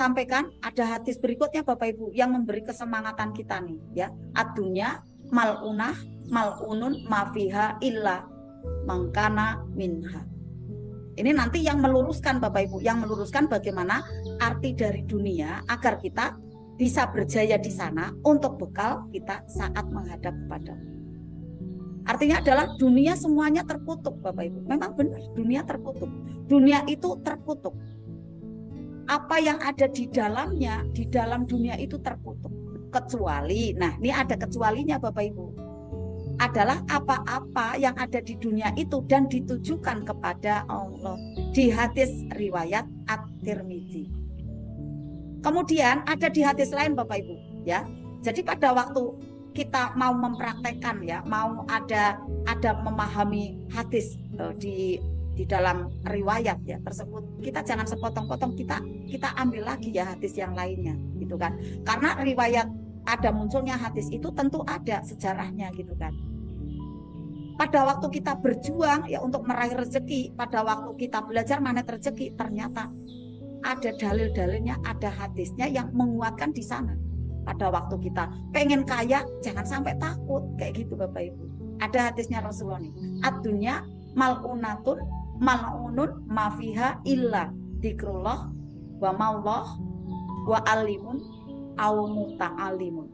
sampaikan ada hadis berikutnya Bapak Ibu yang memberi kesemangatan kita nih ya. Adunya malunah malunun mafiha illa mangkana minha. Ini nanti yang meluruskan Bapak Ibu, yang meluruskan bagaimana arti dari dunia agar kita bisa berjaya di sana untuk bekal kita saat menghadap kepada. Artinya adalah dunia semuanya terkutuk Bapak Ibu. Memang benar, dunia terkutuk. Dunia itu terkutuk. Apa yang ada di dalamnya, di dalam dunia itu terkutuk. Kecuali, nah ini ada kecualinya Bapak Ibu. Adalah apa-apa yang ada di dunia itu dan ditujukan kepada Allah. Di hadis riwayat At-Tirmidzi. Kemudian ada di hadis lain Bapak Ibu ya. Jadi pada waktu kita mau mempraktekkan ya, mau ada memahami hadis di dalam riwayat ya tersebut, kita jangan sepotong-potong, kita ambil lagi ya hadis yang lainnya gitu kan. Karena riwayat ada munculnya hadis itu tentu ada sejarahnya gitu kan. Pada waktu kita berjuang ya untuk meraih rezeki, pada waktu kita belajar magnet rezeki, ternyata ada dalil-dalilnya, ada hadisnya yang menguatkan di sana. Pada waktu kita pengen kaya, jangan sampai takut kayak gitu Bapak Ibu. Ada hadisnya Rasulullah nih. Ad-dunya mal'unatun mal'unun mafiha illa dzikrullah wa maullah wa alimun au muta'alimun.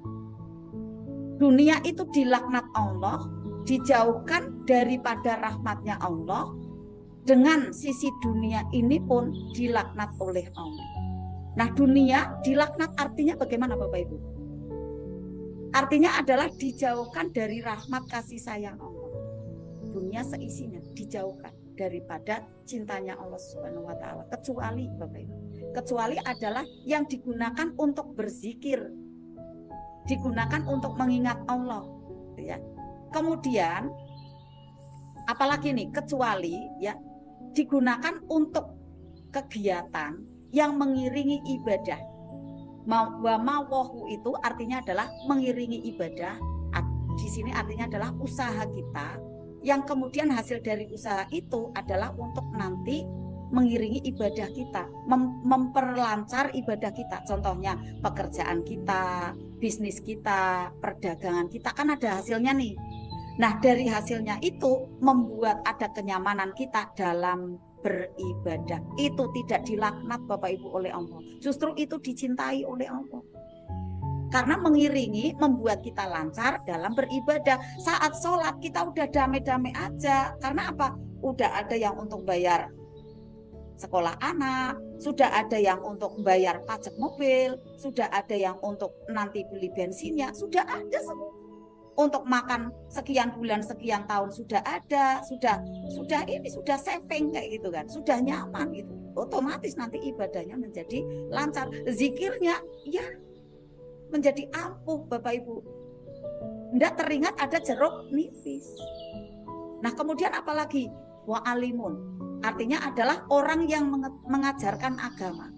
Dunia itu dilaknat Allah, dijauhkan daripada rahmatnya Allah. Dengan sisi dunia ini pun dilaknat oleh Allah. Nah dunia dilaknat artinya bagaimana Bapak Ibu? Artinya adalah dijauhkan dari rahmat kasih sayang Allah. Dunia seisinya dijauhkan daripada cintanya Allah Subhanahu wa taala. Kecuali Bapak Ibu, kecuali adalah yang digunakan untuk berzikir, digunakan untuk mengingat Allah ya. Kemudian apalagi nih, kecuali ya digunakan untuk kegiatan yang mengiringi ibadah. Wa mawahu itu artinya adalah mengiringi ibadah. Di sini artinya adalah usaha kita yang kemudian hasil dari usaha itu adalah untuk nanti mengiringi ibadah kita, memperlancar ibadah kita. Contohnya pekerjaan kita, bisnis kita, perdagangan kita kan ada hasilnya nih. Nah dari hasilnya itu membuat ada kenyamanan kita dalam beribadah. Itu tidak dilaknat Bapak Ibu oleh Allah. Justru itu dicintai oleh Allah. Karena mengiringi membuat kita lancar dalam beribadah. Saat sholat kita udah damai-damai aja. Karena apa? Udah ada yang untuk bayar sekolah anak, sudah ada yang untuk bayar pajak mobil, sudah ada yang untuk nanti beli bensinnya, sudah ada semua. Untuk makan sekian bulan sekian tahun sudah ada, sudah saving kayak gitu kan, sudah nyaman gitu. Otomatis nanti ibadahnya menjadi lancar, zikirnya ya menjadi ampuh Bapak Ibu. Tidak teringat ada jeruk nipis. Nah kemudian apalagi wa alimun, artinya adalah orang yang mengajarkan agama.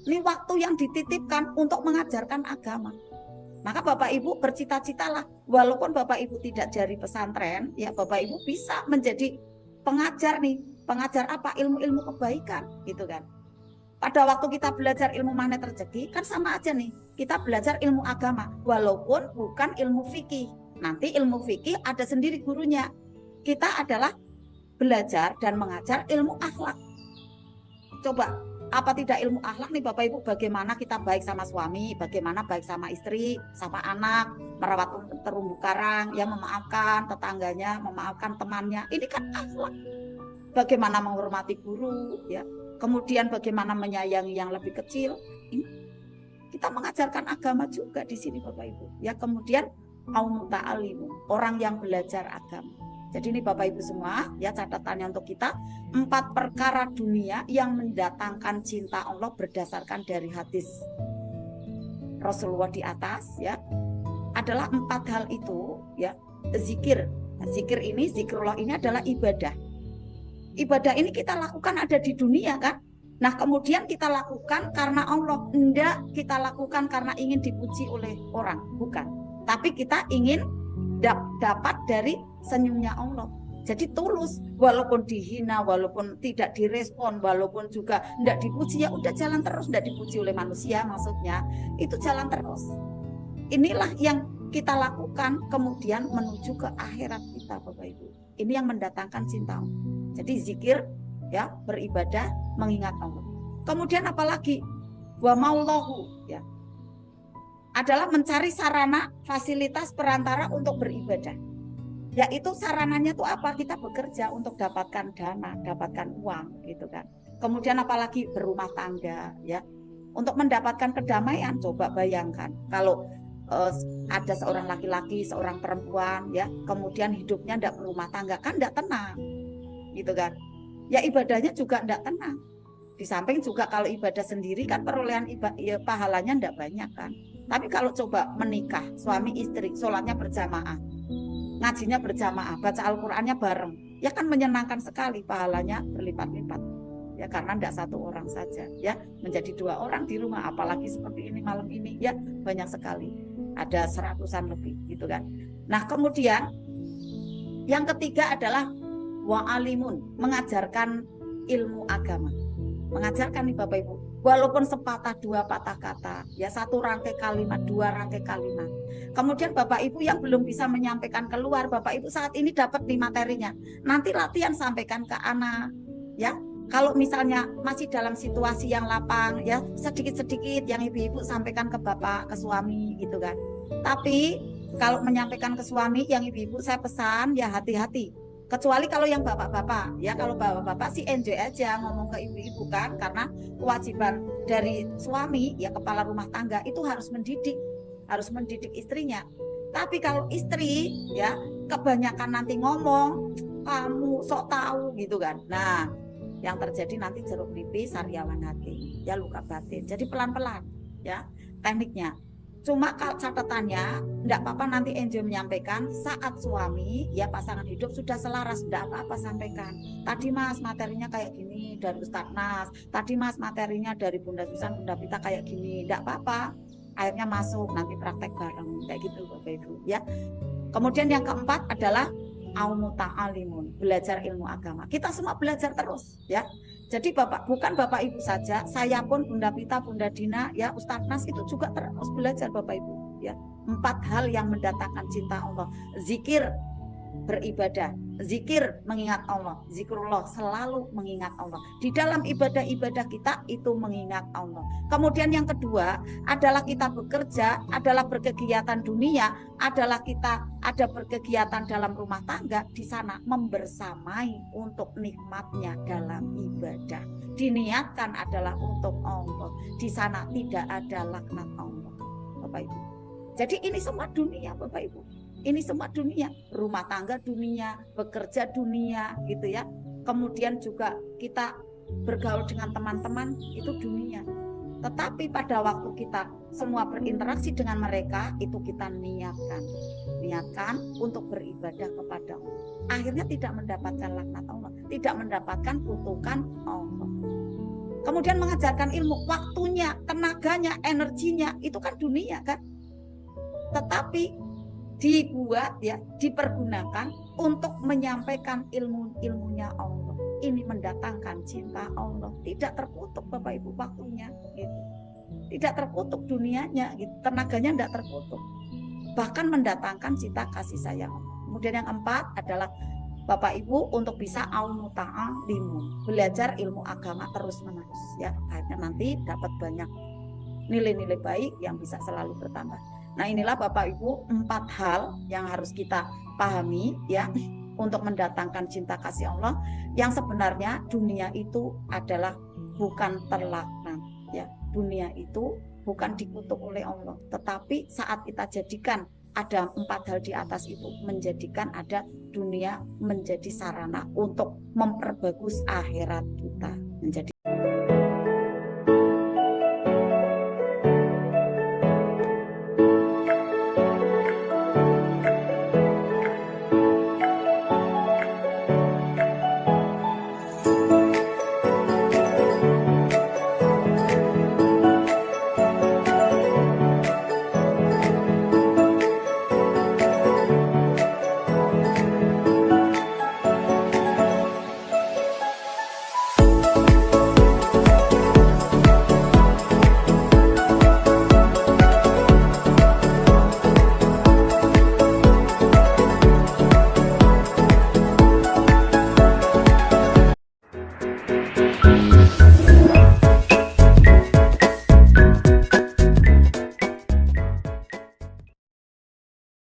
Ini waktu yang dititipkan untuk mengajarkan agama. Maka Bapak Ibu bercita-citalah, walaupun Bapak Ibu tidak dari pesantren, ya Bapak Ibu bisa menjadi pengajar nih. Pengajar apa? Ilmu-ilmu kebaikan gitu kan. Pada waktu kita belajar ilmu magnet rezeki kan sama aja nih. Kita belajar ilmu agama walaupun bukan ilmu fikih. Nanti ilmu fikih ada sendiri gurunya. Kita adalah belajar dan mengajar ilmu akhlak. Coba apa tidak ilmu akhlak nih Bapak Ibu, bagaimana kita baik sama suami, bagaimana baik sama istri, sama anak, merawat terumbu karang, ya memaafkan tetangganya, memaafkan temannya. Ini kan akhlak. Bagaimana menghormati guru, ya. Kemudian bagaimana menyayangi yang lebih kecil. Ini kita mengajarkan agama juga di sini Bapak Ibu. Ya kemudian muta'alimun, orang yang belajar agama. Jadi ini Bapak Ibu semua ya catatannya untuk kita, 4 perkara dunia yang mendatangkan cinta Allah berdasarkan dari hadis Rasulullah di atas ya adalah 4 hal itu ya. Zikir, zikir ini, zikrullah ini adalah ibadah. Ibadah ini kita lakukan ada di dunia kan. Nah kemudian kita lakukan karena Allah, enggak kita lakukan karena ingin dipuji oleh orang, bukan. Tapi kita ingin dapat dari senyumnya Allah. Jadi tulus, walaupun dihina, walaupun tidak direspon, walaupun juga tidak dipuji, ya udah jalan terus, tidak dipuji oleh manusia maksudnya, itu jalan terus. Inilah yang kita lakukan kemudian menuju ke akhirat kita, Bapak Ibu. Ini yang mendatangkan cinta Allah. Jadi zikir, ya, beribadah, mengingat Allah. Kemudian apalagi? Wa maulahu, ya, adalah mencari sarana, fasilitas, perantara untuk beribadah. Yaitu sarananya tuh apa? Kita bekerja untuk dapatkan dana, dapatkan uang, gitu kan. Kemudian apalagi berumah tangga, ya, untuk mendapatkan kedamaian. Coba bayangkan kalau ada seorang laki-laki, seorang perempuan, ya, kemudian hidupnya tidak berumah tangga, kan tidak tenang, gitu kan. Ya ibadahnya juga tidak tenang. Di samping juga kalau ibadah sendiri kan perolehan ya, pahalanya tidak banyak kan. Tapi kalau coba menikah, suami istri, sholatnya berjamaah, ngajinya berjamaah, baca Al-Qur'annya bareng, ya kan menyenangkan sekali, pahalanya berlipat-lipat. Ya karena tidak satu orang saja, ya menjadi 2 orang di rumah, apalagi seperti ini malam ini, ya banyak sekali, ada 100-an lebih, gitu kan. Nah kemudian yang ketiga adalah wa'alimun, mengajarkan ilmu agama, mengajarkan nih Bapak Ibu, walaupun sepatah 2 patah kata, ya 1 rangkai kalimat, 2 rangkai kalimat. Kemudian Bapak Ibu yang belum bisa menyampaikan keluar, Bapak Ibu saat ini dapat nih materinya, nanti latihan sampaikan ke anak, ya. Kalau misalnya masih dalam situasi yang lapang, ya sedikit-sedikit yang ibu-ibu sampaikan ke bapak, ke suami, gitu kan. Tapi kalau menyampaikan ke suami, yang ibu-ibu saya pesan ya hati-hati. Kecuali kalau yang bapak-bapak, ya kalau bapak-bapak sih enjoy aja ngomong ke ibu-ibu kan, karena kewajiban dari suami, ya kepala rumah tangga itu harus mendidik istrinya. Tapi kalau istri, ya kebanyakan nanti ngomong, kamu sok tahu, gitu kan. Nah yang terjadi nanti jeruk nipis, sariawan hati, ya luka batin. Jadi pelan-pelan, ya tekniknya. Cuma kalau catatannya, enggak apa-apa nanti enjoy menyampaikan saat suami, ya pasangan hidup sudah selaras, enggak apa-apa sampaikan. Tadi Mas materinya kayak gini dari Ustadz Nas, tadi Mas materinya dari Bunda Susan, Bunda Pita kayak gini, enggak apa-apa. Akhirnya masuk, nanti praktek bareng, kayak gitu Bapak Ibu, ya. Kemudian yang keempat adalah muta'alimun, belajar ilmu agama. Kita semua belajar terus, ya. Jadi bukan Bapak Ibu saja, saya pun, Bunda Pita, Bunda Dina, ya Ustadz Nas itu juga terus belajar Bapak Ibu, ya. 4 hal yang mendatangkan cinta Allah. Zikir, beribadah, zikir mengingat Allah, zikrullah, selalu mengingat Allah. Di dalam ibadah-ibadah kita itu mengingat Allah. Kemudian yang kedua adalah kita bekerja, adalah berkegiatan dunia, adalah kita ada berkegiatan dalam rumah tangga, di sana membersamai untuk nikmatnya dalam ibadah. Diniatkan adalah untuk Allah. Di sana tidak ada laknat Allah, Bapak Ibu. Jadi ini semua dunia Bapak Ibu. Ini semua dunia, rumah tangga dunia, bekerja dunia, gitu ya. Kemudian juga kita bergaul dengan teman-teman, itu dunia. Tetapi pada waktu kita semua berinteraksi dengan mereka, itu kita niatkan untuk beribadah kepada Allah. Akhirnya tidak mendapatkan laknat Allah, tidak mendapatkan kutukan Allah. Kemudian mengajarkan ilmu, waktunya, tenaganya, energinya, itu kan dunia kan. Tetapi dibuat, ya, dipergunakan untuk menyampaikan ilmunya Allah. Ini mendatangkan cinta Allah, tidak terkutuk Bapak Ibu waktunya, gitu. Tidak terkutuk dunianya, gitu. Tenaganya tidak terkutuk, bahkan mendatangkan cinta kasih sayang. Kemudian yang keempat adalah Bapak Ibu untuk bisa muta'alimun, belajar ilmu agama terus menerus, ya. Akhirnya nanti dapat banyak nilai-nilai baik yang bisa selalu bertambah. Nah inilah Bapak Ibu 4 hal yang harus kita pahami, ya, untuk mendatangkan cinta kasih Allah, yang sebenarnya dunia itu adalah bukan terlaknat, ya. Dunia itu bukan dikutuk oleh Allah, tetapi saat kita jadikan ada 4 hal di atas itu, menjadikan ada dunia menjadi sarana untuk memperbagus akhirat kita, menjadi